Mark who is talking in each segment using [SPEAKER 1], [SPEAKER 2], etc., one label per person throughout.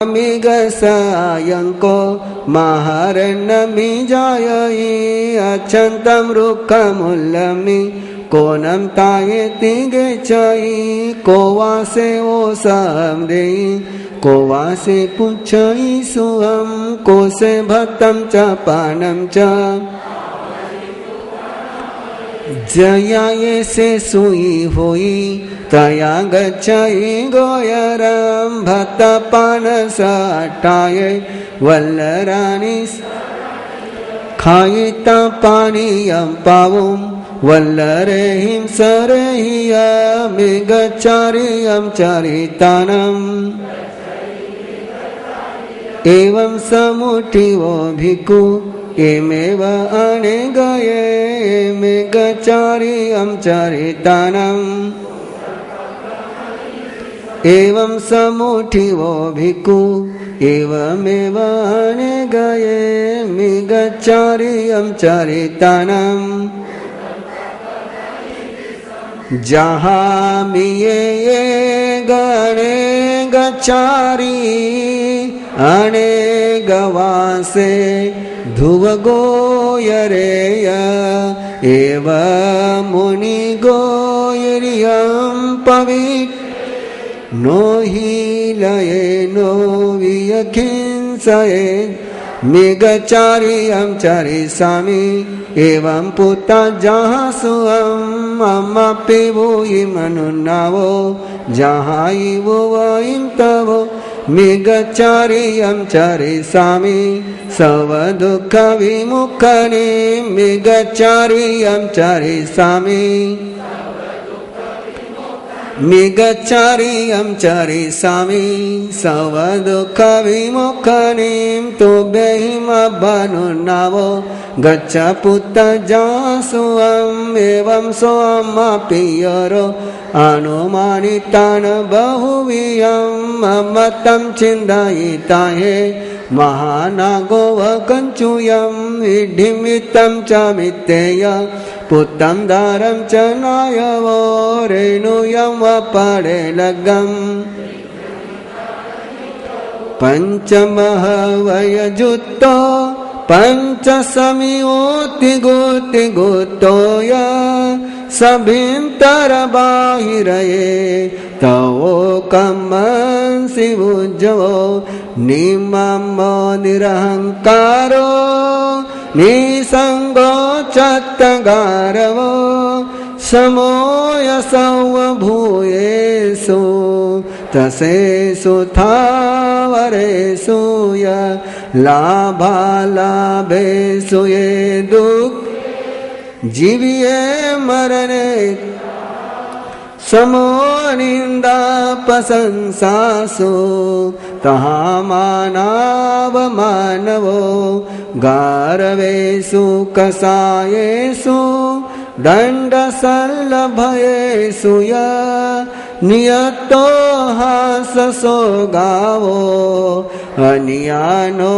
[SPEAKER 1] मिगसायंको महारण्यमि जायई अच्छन्तं रुक्कमुल्लमि कोनं तायेति गेचई को वासे ओ समदेई को वासे पुच्छई सुहं को से भक्तं च पानं च जयाये से सुई होई तया गच्छई गोयरं भक्तपान सटाये वल्लराणि खायिता पानीयं पावुं वल्लरेहिं सरेहियमिगच्चारियं चरितानम् एवं समुठिवो भिक्खु एमेव अनेगये एमेगचारियं चरितानम् एवं समुठिवो भिक्खु एवमेव अनेगये एमेगचारियं चरितानम् जहामिये गणे गचारी अनेगवासे ध्रुवगोयरेय एव मुनिगोयरियं पवित् नो हीलये नो वियखिंसये मेघचारियं चरिष्यामि एवं पुता जहाँ सुहं अम्मपि वोयि मनुन्नावो जहाँ वो वयं तवो मेघचारियं चरिष्यामि सर्व दुःख विमुक्तिं मेघचारियं चरिष्यामि मेघचारियं चरिष्यामि सर्व दुःख विमुक्तिं तुभ्यहिमभनुन्नावो गच्छ पुत्र जासुहम् एवं सोऽमपि यरो अनुमानितान् बहुवियं ममतं चिन्तयिता हे महानागो वकञ्चूयं विधिमितं च मिथ्यय पुत्रं दारं च नायवो रेणुयं वपडे लग्गम् पञ्चमः वयजुत्तो पञ्चसमियोति गोति गोतोय सभिन्तर बाहिरये तवो कमंसि भुजवो निममो निरहंकारो निसंगो चत्तगारवो समोऽयसौ भूयेषु तसेषु थावरेषु य लाभालाभेषु ये दुःख जीविये मरणे समो निन्दापशंसासु तहाँ मानावमानवो गारवेषु कषायेषु दण्डशल्लभयेषु य नियतो हाससो गावो अनियानो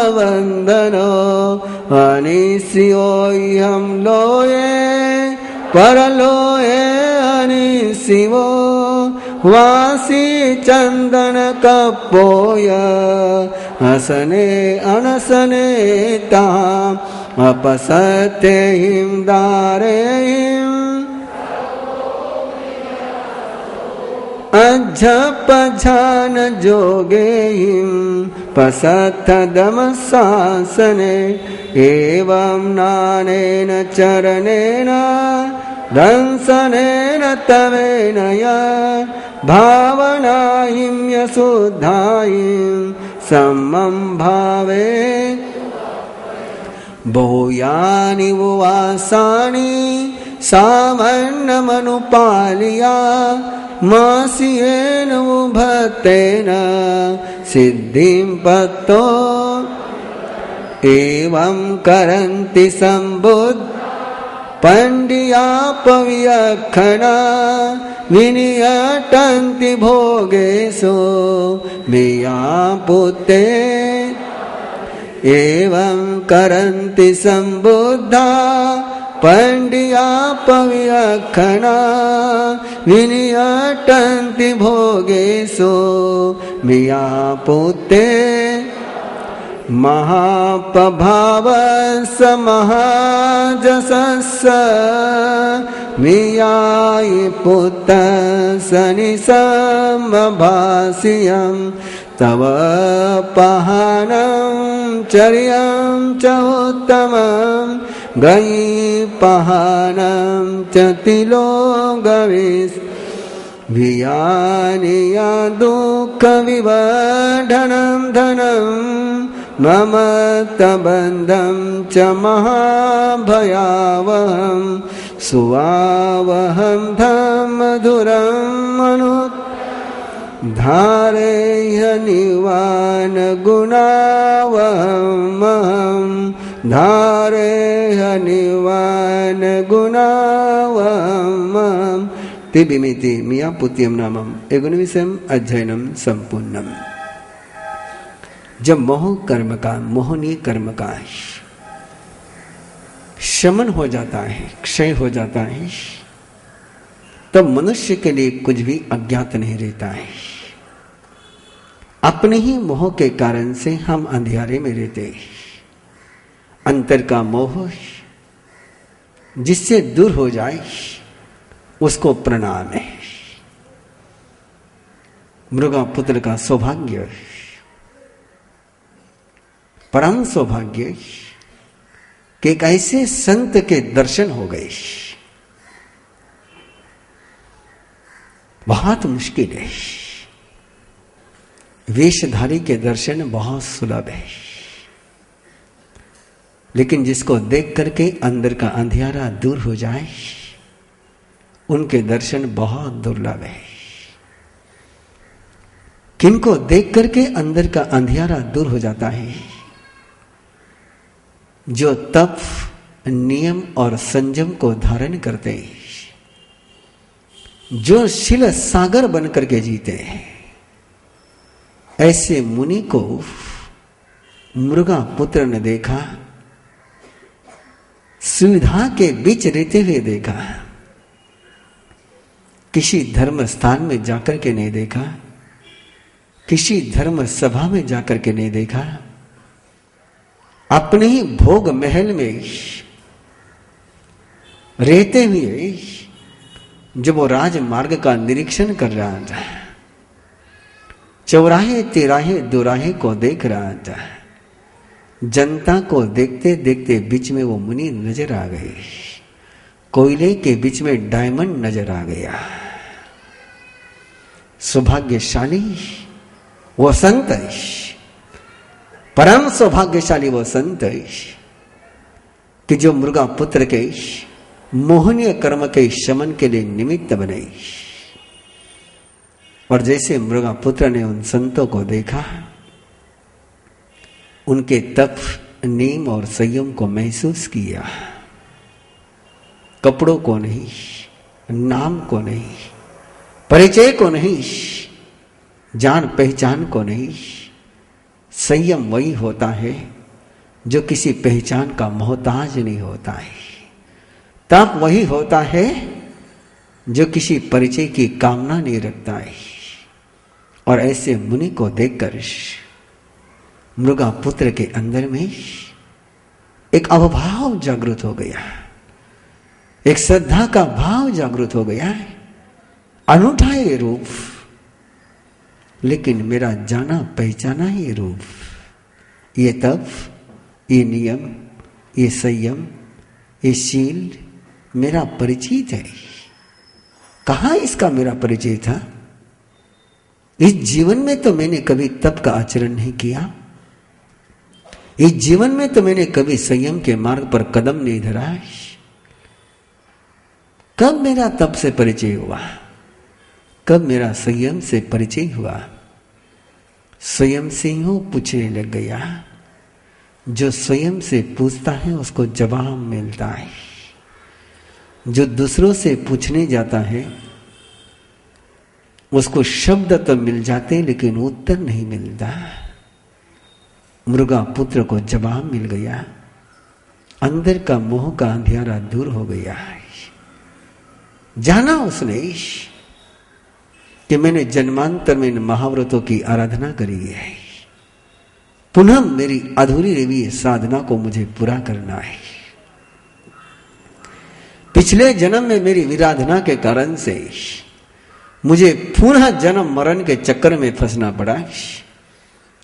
[SPEAKER 1] अवन्दनो अनिस्योऽयं लोये परलोये अनिशिवो वासी चंदन कपोय हसने अनसने ताम अपसत्य हिम दारे हिम अज्झपझान जोगे हिम पसत्थ दमसासने एवं नानेन चरणेन दंसनेन तवेन या भावनाहिं यशुद्धाहिं सम्मं भावे भूयानि वासानि सामन्नमनुपालिया मासियेन उभतेन सिद्धिं पत्तो एवं करन्ति सम्बुद्ध पण्डियापव्यखना विनियटन्ति भोगेषु मियापुते एवं करन्ति सम्बुद्धा पंडियापव्यखना विनियटन्ति भोगेषु मिया पुते महापभाव समहाजसस्स मियाय पुत सनिसमभासियं तव पहानं चर्यं च उत्तमं गयि पहानं च तिलोगविस् वियानिया दुःख विवर्धनं धनं मम तबन्धं च महाभयावहं सुवावहं धम्मधुरं मनु धारेय निवान गुणावहं धारेय निवान गुणावहं ते बिमिति मिया पुत्यम नामम 19 अध्ययनम संपूर्णम। जब मोह कर्म का मोहनीय कर्म का शमन हो जाता है, क्षय हो जाता है, तब मनुष्य के लिए कुछ भी अज्ञात नहीं रहता है। अपने ही मोह के कारण से हम अंधियारे में रहते हैं। अंतर का मोह जिससे दूर हो जाए उसको प्रणाम है। मृगा पुत्र का सौभाग्य, परम सौभाग्य कि एक ऐसे संत के दर्शन हो गए। बहुत मुश्किल है, वेशधारी के दर्शन बहुत सुलभ है, लेकिन जिसको देख करके अंदर का अंधियारा दूर हो जाए उनके दर्शन बहुत दुर्लभ है। किनको देख करके अंदर का अंधियारा दूर हो जाता है? जो तप, नियम और संयम को धारण करते हैं, जो शील सागर बन करके जीते हैं। ऐसे मुनि को मृगा पुत्र ने देखा, सुविधा के बीच रहते हुए देखा, किसी धर्म स्थान में जाकर के नहीं देखा, किसी धर्म सभा में जाकर के नहीं देखा, अपने ही भोग महल में रहते हुए जब वो राजमार्ग का निरीक्षण कर रहा था, चौराहे तिराहे दुराहे को देख रहा था, जनता को देखते देखते बीच में वो मुनि नजर आ गए, कोयले के बीच में डायमंड नजर आ गया। सौभाग्यशाली वो संत है, परम सौभाग्यशाली वो संत है कि जो मृगा पुत्र के मोहनीय कर्म के शमन के लिए निमित्त बने। और जैसे मृगा पुत्र ने उन संतों को देखा, उनके तप, नियम और संयम को महसूस किया, कपड़ों को नहीं, नाम को नहीं, परिचय को नहीं, जान पहचान को नहीं। संयम वही होता है जो किसी पहचान का मोहताज नहीं होता है। तप वही होता है जो किसी परिचय की कामना नहीं रखता है। और ऐसे मुनि को देखकर मृगा पुत्र के अंदर में एक अवभाव जागृत हो गया, एक श्रद्धा का भाव जागृत हो गया। अनूठा ये रूप, लेकिन मेरा जाना पहचाना ये रूप, ये तप, ये नियम, ये संयम, ये शील मेरा परिचित है। कहाँ इसका मेरा परिचय था? इस जीवन में तो मैंने कभी तप का आचरण नहीं किया, इस जीवन में तो मैंने कभी संयम के मार्ग पर कदम नहीं धरा। कब मेरा तप से परिचय हुआ? कब मेरा संयम से परिचय हुआ? स्वयं से ही पूछने लग गया। जो स्वयं से पूछता है उसको जवाब मिलता है। जो दूसरों से पूछने जाता है उसको शब्द तो मिल जाते लेकिन उत्तर नहीं मिलता। मृगा पुत्र को जवाब मिल गया, अंदर का मोह का अंधियारा दूर हो गया। जाना उसने कि मैंने जन्मांतर में इन महाव्रतों की आराधना करी है, पुनः मेरी अधूरी रही साधना को मुझे पूरा करना है। पिछले जन्म में मेरी विराधना के कारण से मुझे पुनः जन्म मरण के चक्कर में फंसना पड़ा।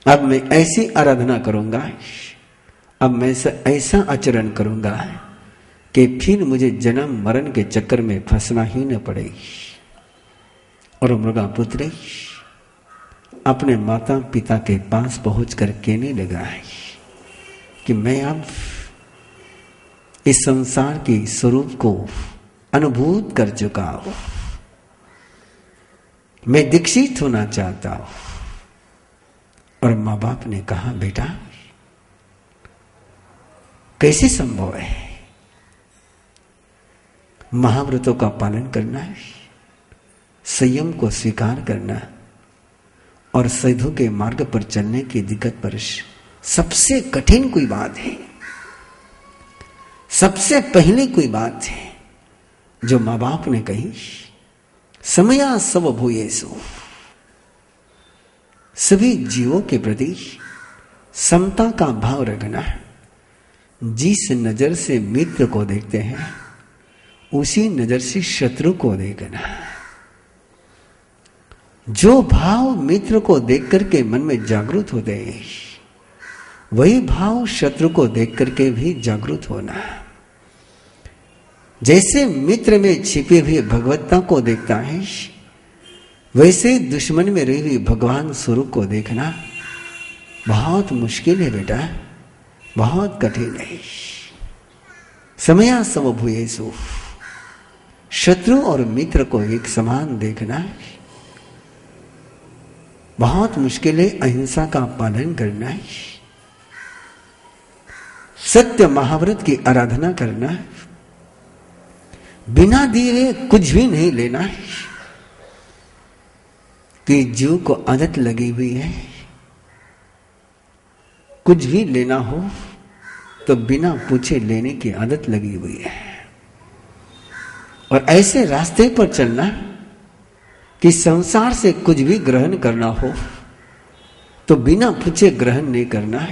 [SPEAKER 1] अब मैं ऐसी आराधना करूंगा, अब मैं ऐसा आचरण करूंगा कि फिर मुझे जन्म मरण के चक्कर में फंसना ही न पड़े। और मृगापुत्र अपने माता पिता के पास पहुंच कर कहने लगा कि मैं अब इस संसार के स्वरूप को अनुभूत कर चुका हूं, मैं दीक्षित होना चाहता हूं। और मां बाप ने कहा, बेटा कैसे संभव है? महाव्रतों का पालन करना है, संयम को स्वीकार करना और साधु के मार्ग पर चलने की दिक्कत पर सबसे कठिन कोई बात है, सबसे पहले कोई बात है जो मां बाप ने कही, समया सब भूयेषु, सभी जीवों के प्रति समता का भाव रखना। जिस नजर से मित्र को देखते हैं उसी नजर से शत्रु को देखना। जो भाव मित्र को देख करके मन में जागृत होते हैं वही भाव शत्रु को देख करके भी जागृत होना। जैसे मित्र में छिपी हुई भगवत्ता को देखता है वैसे दुश्मन में रही हुई भगवान स्वरूप को देखना बहुत मुश्किल है बेटा, बहुत कठिन है। समया समभूयेषु, शत्रु और मित्र को एक समान देखना बहुत मुश्किल है। अहिंसा का पालन करना है, सत्य महाव्रत की आराधना करना, बिना दिए कुछ भी नहीं लेना। कि जीव को आदत लगी हुई है कुछ भी लेना हो तो बिना पूछे लेने की आदत लगी हुई है। और ऐसे रास्ते पर चलना कि संसार से कुछ भी ग्रहण करना हो तो बिना पूछे ग्रहण नहीं करना।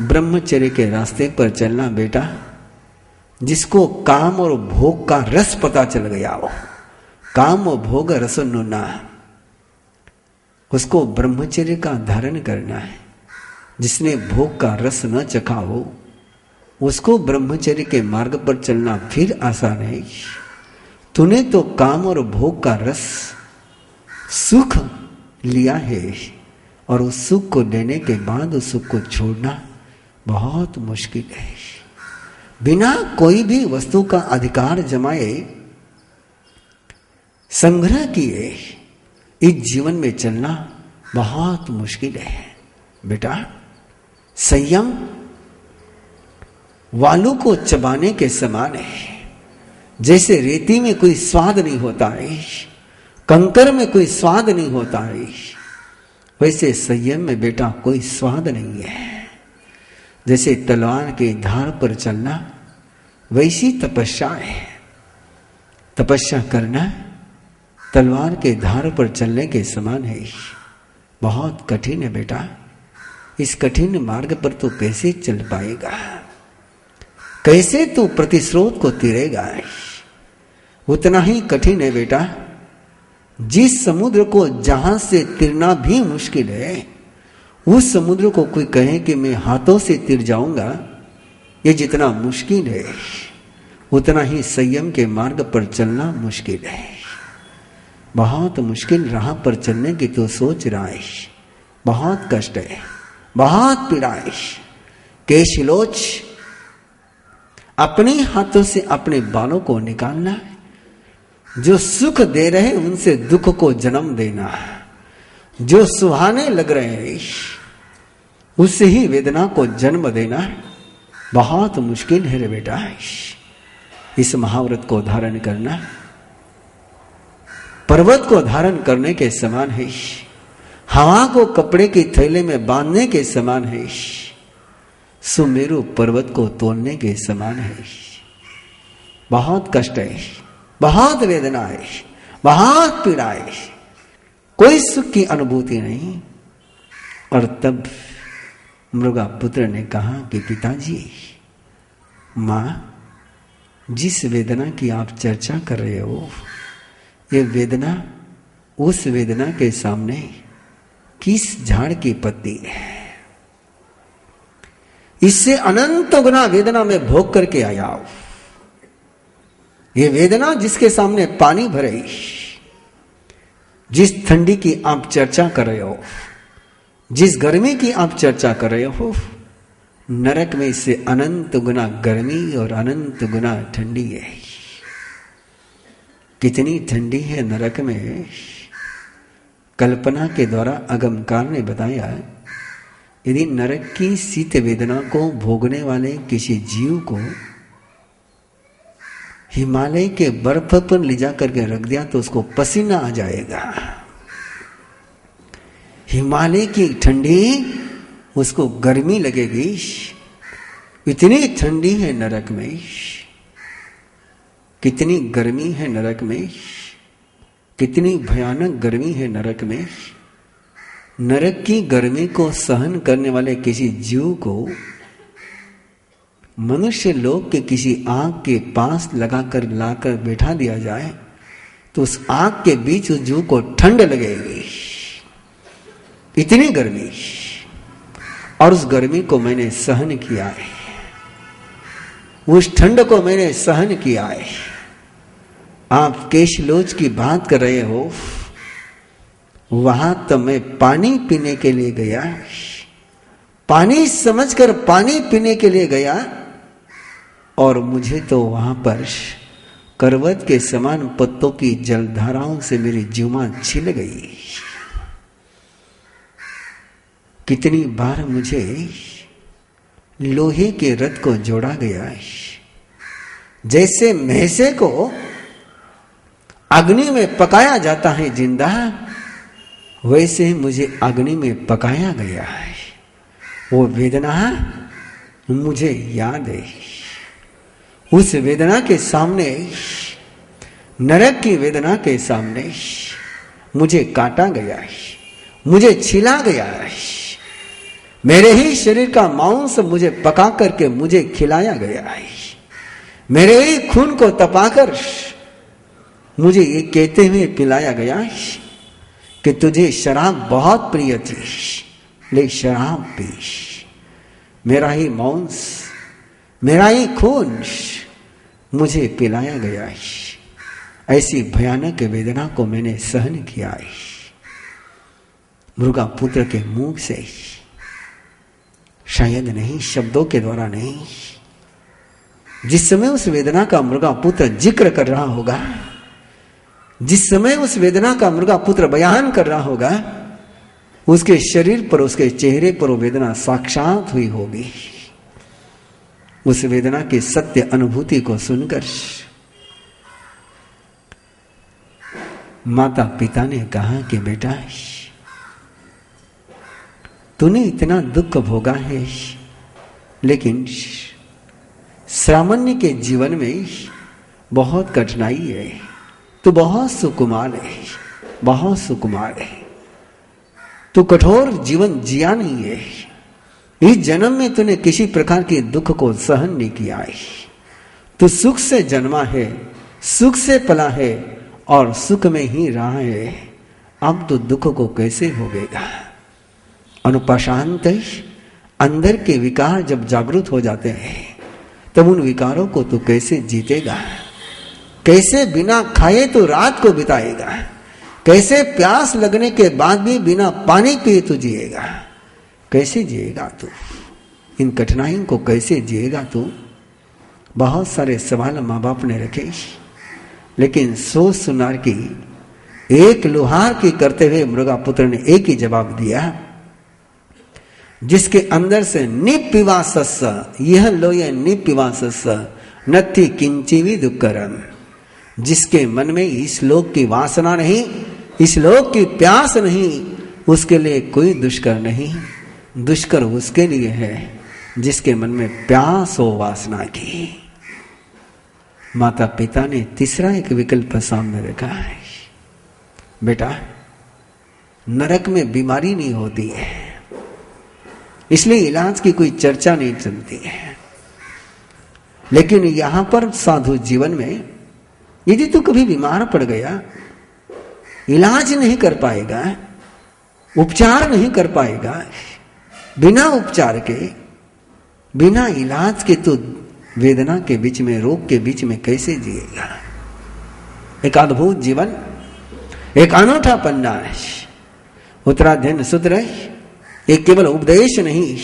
[SPEAKER 1] ब्रह्मचर्य के रास्ते पर चलना बेटा, जिसको काम और भोग का रस पता चल गया हो, काम और भोग रस नुना, उसको ब्रह्मचर्य का धारण करना है। जिसने भोग का रस न चखा हो उसको ब्रह्मचर्य के मार्ग पर चलना फिर आसान है। तूने तो काम और भोग का रस सुख लिया है और उस सुख को लेने के बाद उस सुख को छोड़ना बहुत मुश्किल है। बिना कोई भी वस्तु का अधिकार जमाए संग्रह किए इस जीवन में चलना बहुत मुश्किल है बेटा। संयम वालों को चबाने के समान है। जैसे रेती में कोई स्वाद नहीं होता है, कंकर में कोई स्वाद नहीं होता है, वैसे संयम में बेटा कोई स्वाद नहीं है। जैसे तलवार के धार पर चलना वैसी तपस्या है। तपस्या करना तलवार के धार पर चलने के समान है। बहुत कठिन है बेटा, इस कठिन मार्ग पर तो कैसे चल पाएगा, कैसे तू प्रतिस्रोत को तीरेगा। उतना ही कठिन है बेटा जिस समुद्र को जहां से तीरना भी मुश्किल है उस समुद्र को कोई कहे कि मैं हाथों से तीर जाऊंगा, ये जितना मुश्किल है उतना ही संयम के मार्ग पर चलना मुश्किल है। बहुत मुश्किल राह पर चलने की तो सोच रहा है, बहुत कष्ट है, बहुत पीड़ा है। केशलोच अपने हाथों से अपने बालों को निकालना, जो सुख दे रहे उनसे दुख को जन्म देना, जो सुहाने लग रहे हैं उससे ही वेदना को जन्म देना बहुत मुश्किल है रे बेटा। इस महाव्रत को धारण करना पर्वत को धारण करने के समान है, हवा को कपड़े के थैले में बांधने के समान है, सुमेरु पर्वत को तोड़ने के समान है। बहुत कष्ट है, बहुत वेदना है, बहुत पीड़ाए, कोई सुख की अनुभूति नहीं। और तब मृगा पुत्र ने कहा कि पिताजी, मां, जिस वेदना की आप चर्चा कर रहे हो, ये वेदना उस वेदना के सामने किस झाड़ की पत्ती है। इससे अनंत गुना वेदना में भोग करके आया हूं। ये वेदना जिसके सामने पानी भरे, जिस ठंडी की आप चर्चा कर रहे हो, जिस गर्मी की आप चर्चा कर रहे हो, नरक में इससे अनंत गुना गर्मी और अनंत गुना ठंडी है। कितनी ठंडी है नरक में, कल्पना के द्वारा अगमकार ने बताया। यदि नरक की शीत वेदना को भोगने वाले किसी जीव को हिमालय के बर्फ पर ले जा करके रख दिया तो उसको पसीना आ जाएगा। हिमालय की ठंडी उसको गर्मी लगेगी। इतनी ठंडी है नरक में, कितनी गर्मी है नरक में, कितनी भयानक गर्मी है नरक में। नरक की गर्मी को सहन करने वाले किसी जीव को मनुष्य लोक के किसी आग के पास लगाकर लाकर बैठा दिया जाए तो उस आग के बीच उस जीव को ठंड लगेगी। इतनी गर्मी, और उस गर्मी को मैंने सहन किया है, उस ठंड को मैंने सहन किया है। आप केशलोच की बात कर रहे हो, वहां तो मैं पानी पीने के लिए गया, पानी समझकर पानी पीने के लिए गया, और मुझे तो वहां पर करवत के समान पत्तों की जलधाराओं से मेरी जीवा छिल गई। कितनी बार मुझे लोहे के रथ को जोड़ा गया, जैसे भैंसे को अग्नि में पकाया जाता है जिंदा, वैसे ही मुझे अग्नि में पकाया गया है। वो वेदना मुझे याद है। उस वेदना के सामने, नरक की वेदना के सामने मुझे काटा गया है, मुझे छिला गया है। मेरे ही शरीर का मांस मुझे पका करके मुझे खिलाया गया है। मेरे ही खून को तपाकर मुझे ये कहते हुए पिलाया गया कि तुझे शराब बहुत प्रिय थी, ले शराब पी। मेरा ही मांस, मेरा ही खून मुझे पिलाया गया है। ऐसी भयानक वेदना को मैंने सहन किया है। मृगा पुत्र के मुंह से, शायद नहीं, शब्दों के द्वारा नहीं। जिस समय उस वेदना का मृगा पुत्र जिक्र कर रहा होगा, जिस समय उस वेदना का मृगा पुत्र बयान कर रहा होगा, उसके शरीर पर, उसके चेहरे पर वो वेदना साक्षात हुई होगी। उस वेदना की सत्य अनुभूति को सुनकर माता पिता ने कहा कि बेटा, तूने इतना दुख भोगा है, लेकिन सामान्य के जीवन में बहुत कठिनाई है। तू बहुत सुकुमार है, बहुत सुकुमार है। तू कठोर जीवन जिया नहीं है। इस जन्म में तूने किसी प्रकार के दुख को सहन नहीं किया है। तू सुख से जन्मा है, सुख से पला है और सुख में ही रहा है। अब तो दुख को कैसे भोगेगा? अनुपशांत अंदर के विकार जब जागृत हो जाते हैं तब उन विकारों को तू कैसे जीतेगा? कैसे बिना खाए तो रात को बिताएगा? कैसे प्यास लगने के बाद भी बिना पानी पिए तो जिएगा? कैसे जिएगा तू? इन कठिनाइयों को कैसे जिएगा तू? बहुत सारे सवाल माँ बाप ने रखे, लेकिन सोच सुनार की, एक लोहार की करते हुए मृगा पुत्र ने एक ही जवाब दिया, जिसके अंदर से निपिवासस्स, यह लोय निपिवासस्स नत्थि किंचिवि दुक्करम। जिसके मन में इस लोक की वासना नहीं, इस लोक की प्यास नहीं, उसके लिए कोई दुष्कर नहीं। दुष्कर उसके लिए है जिसके मन में प्यास हो वासना की। माता पिता ने तीसरा एक विकल्प सामने रखा है। बेटा, नरक में बीमारी नहीं होती है, इसलिए इलाज की कोई चर्चा नहीं चलती है। लेकिन यहां पर साधु जीवन में यदि तू कभी बीमार पड़ गया, इलाज नहीं कर पाएगा, उपचार नहीं कर पाएगा, बिना उपचार के, बिना इलाज के तो वेदना के बीच में, रोग के बीच में कैसे जिएगा? एक अद्भुत जीवन, एक अनूठा पन्ना है। उत्तराध्ययन सूत्र एक केवल उपदेश नहीं,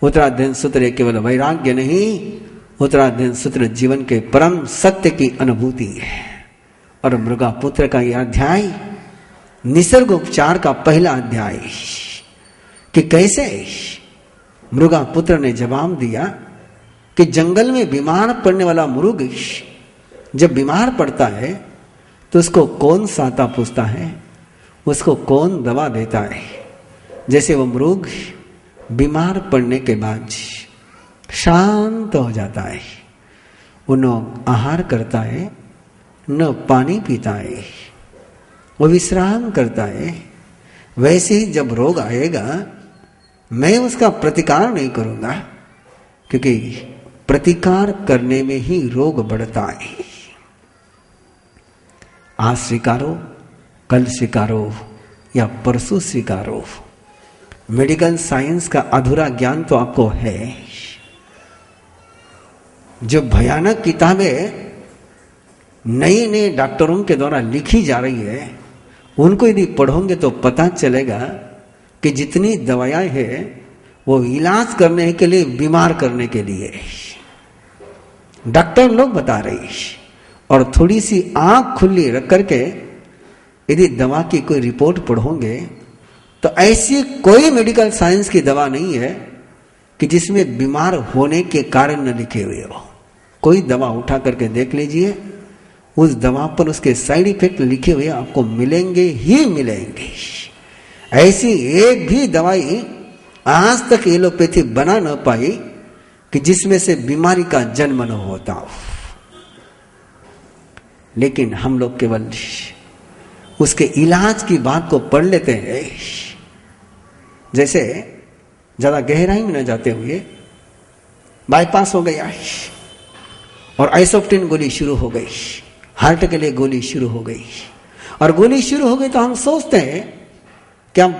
[SPEAKER 1] उत्तराध्ययन सूत्र एक केवल वैराग्य नहीं, उत्तराध्ययन सूत्र जीवन के परम सत्य की अनुभूति है। और मृगापुत्र का यह अध्याय निसर्ग उपचार का पहला अध्याय कि कैसे मृगापुत्र ने जवाब दिया कि जंगल में बीमार पड़ने वाला मृग जब बीमार पड़ता है तो उसको कौन साता पूछता है, उसको कौन दवा देता है। जैसे वो मृग बीमार पड़ने के बाद शांत हो जाता है, वो न आहार करता है, न पानी पीता है, वो विश्राम करता है, वैसे ही जब रोग आएगा मैं उसका प्रतिकार नहीं करूंगा, क्योंकि प्रतिकार करने में ही रोग बढ़ता है। आज स्वीकारो, कल स्वीकारो या परसों स्वीकारो, मेडिकल साइंस का अधूरा ज्ञान तो आपको है। जो भयानक किताबें नए नए डॉक्टरों के द्वारा लिखी जा रही है, उनको यदि पढ़ोगे तो पता चलेगा कि जितनी दवाएं हैं वो इलाज करने के लिए, बीमार करने के लिए डॉक्टर लोग बता रहे। और थोड़ी सी आंख खुली रख करके यदि दवा की कोई रिपोर्ट पढ़ोगे तो ऐसी कोई मेडिकल साइंस की दवा नहीं है कि जिसमें बीमार होने के कारण न लिखे हुए हो। कोई दवा उठा करके देख लीजिए, उस दवा पर उसके साइड इफेक्ट लिखे हुए आपको मिलेंगे ही मिलेंगे। ऐसी एक भी दवाई आज तक एलोपैथी बना न पाई कि जिसमें से बीमारी का जन्म न होता हो। लेकिन हम लोग केवल उसके इलाज की बात को पढ़ लेते हैं, जैसे ज्यादा गहराई में न जाते हुए बाईपास हो गया और आइसोप्टिन गोली शुरू हो गई, हार्ट के लिए गोली शुरू हो गई, और गोली शुरू हो गई तो हम सोचते हैं कि हम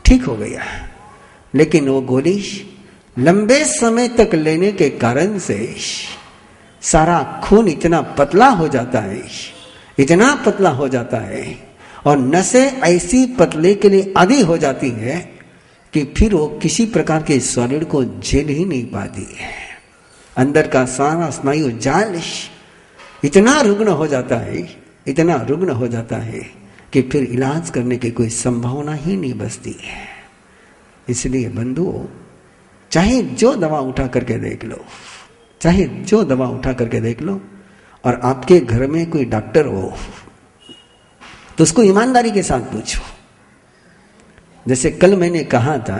[SPEAKER 1] ठीक हो गया। लेकिन वो गोली लंबे समय तक लेने के कारण से सारा खून इतना पतला हो जाता है, इतना पतला हो जाता है, और नसें ऐसी पतले के लिए आदी हो जाती है कि फिर वो किसी प्रकार के सॉलिड को झेल ही नहीं पाती है। अंदर का सारा स्नायु जाल इतना रुग्ण हो जाता है, इतना रुग्ण हो जाता है कि फिर इलाज करने की कोई संभावना ही नहीं बचती है। इसलिए बंधुओं, चाहे जो दवा उठा करके देख लो, चाहे जो दवा उठा करके देख लो, और आपके घर में कोई डॉक्टर हो तो उसको ईमानदारी के साथ पूछो। जैसे कल मैंने कहा था,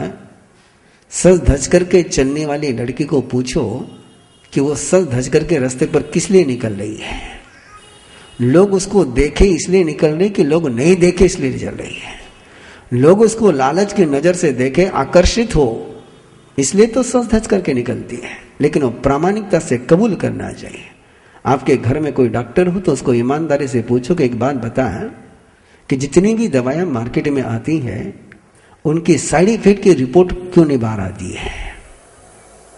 [SPEAKER 1] सज धज करके चलने वाली लड़की को पूछो कि वो सज धज करके रास्ते पर किस लिए निकल रही है। लोग उसको देखे इसलिए निकल रहे कि लोग नहीं देखे इसलिए चल रही है। लोग उसको लालच की नजर से देखे, आकर्षित हो, इसलिए तो सज धज करके निकलती है। लेकिन वो प्रामाणिकता से कबूल करना चाहिए। आपके घर में कोई डॉक्टर हो तो उसको ईमानदारी से पूछो कि एक बात बता कि जितनी भी दवाएं मार्केट में आती हैं उनकी साइड इफेक्ट की रिपोर्ट क्यों नहीं बाहर आती है।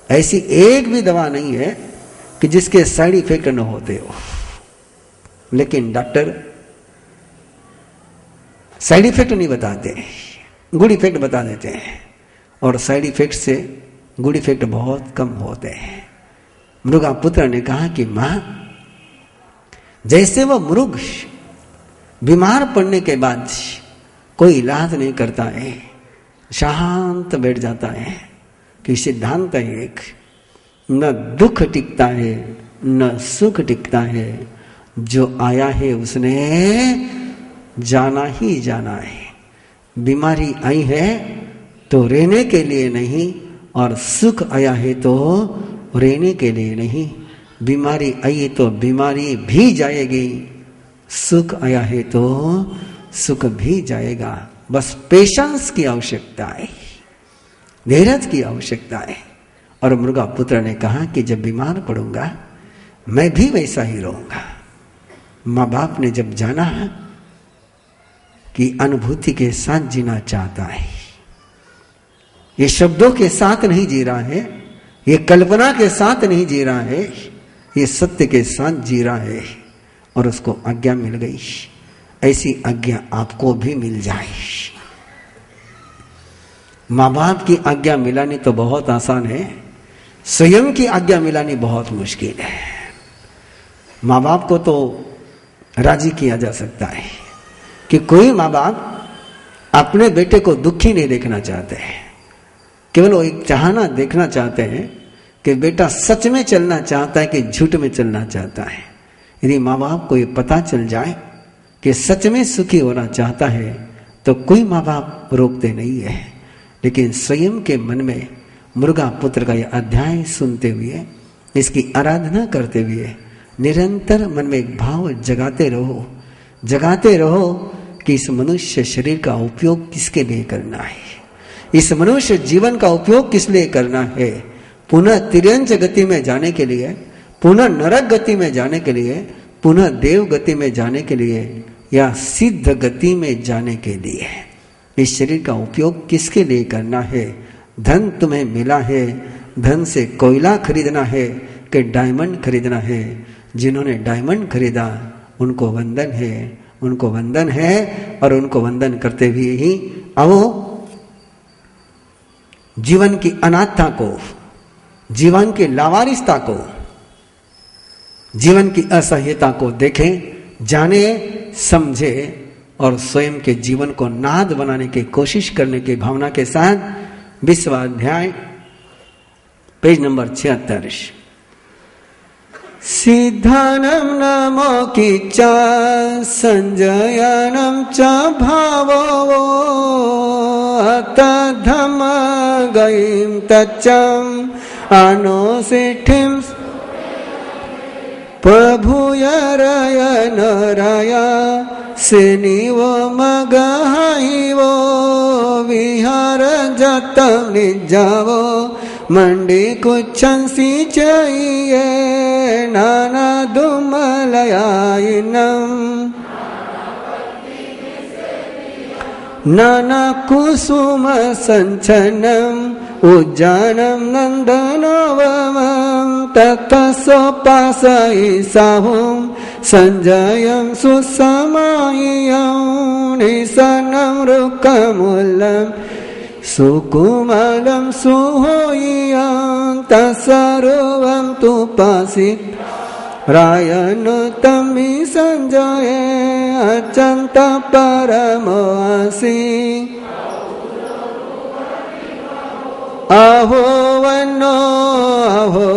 [SPEAKER 1] ऐसी एक भी दवा नहीं है कि जिसके साइड इफेक्ट न होते हो। लेकिन डॉक्टर साइड इफेक्ट नहीं बताते, गुड इफेक्ट बता देते हैं, और साइड इफेक्ट से गुड इफेक्ट बहुत कम होते हैं। मृगापुत्र ने कहा कि मां, जैसे वो मृग बीमार पड़ने के बाद कोई इलाज नहीं करता है, शांत बैठ जाता है, कि सिद्धांत एक, न दुख टिकता है न सुख टिकता है, जो आया है उसने जाना ही जाना है। बीमारी आई है तो रहने के लिए नहीं, और सुख आया है तो रहने के लिए नहीं। बीमारी आई है तो बीमारी भी जाएगी, सुख आया है तो सुख भी जाएगा। बस पेशेंस की आवश्यकता है, धीरज की आवश्यकता है। और मृगा पुत्र ने कहा कि जब बीमार पड़ूंगा मैं भी वैसा ही रहूंगा। माँ बाप ने जब जाना कि अनुभूति के साथ जीना चाहता है, ये शब्दों के साथ नहीं जी रहा है, ये कल्पना के साथ नहीं जी रहा है, ये सत्य के साथ जी रहा है, और उसको आज्ञा मिल गई। ऐसी आज्ञा आपको भी मिल जाए। माँ बाप की आज्ञा मिलानी तो बहुत आसान है, स्वयं की आज्ञा मिलानी बहुत मुश्किल है। माँ बाप को तो राजी किया जा सकता है कि कोई माँ बाप अपने बेटे को दुखी नहीं देखना चाहते हैं, केवल वो एक चाहना देखना चाहते हैं कि बेटा सच में चलना चाहता है कि झूठ में चलना चाहता है। यदि माँ बाप को ये पता चल जाए कि सच में सुखी होना चाहता है तो कोई माँ बाप रोकते नहीं है। लेकिन स्वयं के मन में मुर्गा पुत्र का यह अध्याय सुनते हुए, इसकी आराधना करते हुए निरंतर मन में एक भाव जगाते रहो कि इस मनुष्य शरीर का उपयोग किसके लिए करना है, इस मनुष्य जीवन का उपयोग किस लिए करना है। पुनः तिर्यंच गति में जाने के लिए, पुनः नरक गति में जाने के लिए, पुनः देव गति में जाने के लिए, या सिद्ध गति में जाने के लिए इस शरीर का उपयोग किसके लिए करना है। धन तुम्हें मिला है, धन से कोयला खरीदना है कि डायमंड खरीदना है। जिन्होंने डायमंड खरीदा उनको वंदन है, उनको वंदन है। और उनको वंदन करते हुए ही अब जीवन की अनाथता को, जीवन की लावारिसता को, जीवन की असह्यता को देखें, जाने, समझे और स्वयं के जीवन को नाद बनाने की कोशिश करने की भावना के साथ 20वां अध्याय पेज नंबर 76। सिद्धानं नमो किच्चा संजयनं च भावो तद्धमगयं तच्चं अनोसिठिं प्रभुयरयनरया सेनिवो मगहाइवो विहार जतं निजावो मंडी कुच्छंसी चाहिए नाना दुमलयायिनम नाना कुसुम संचनम उज्जानम नंदनवमं ततः सोपासयि साहुं संजयं सुसमायं निसनं रुकमुल्लं सुकुमालं सुहोयं तत्सर्वं तुपासि रायनुतमि संजये अचन्त परमोऽसि अहो वनो अहो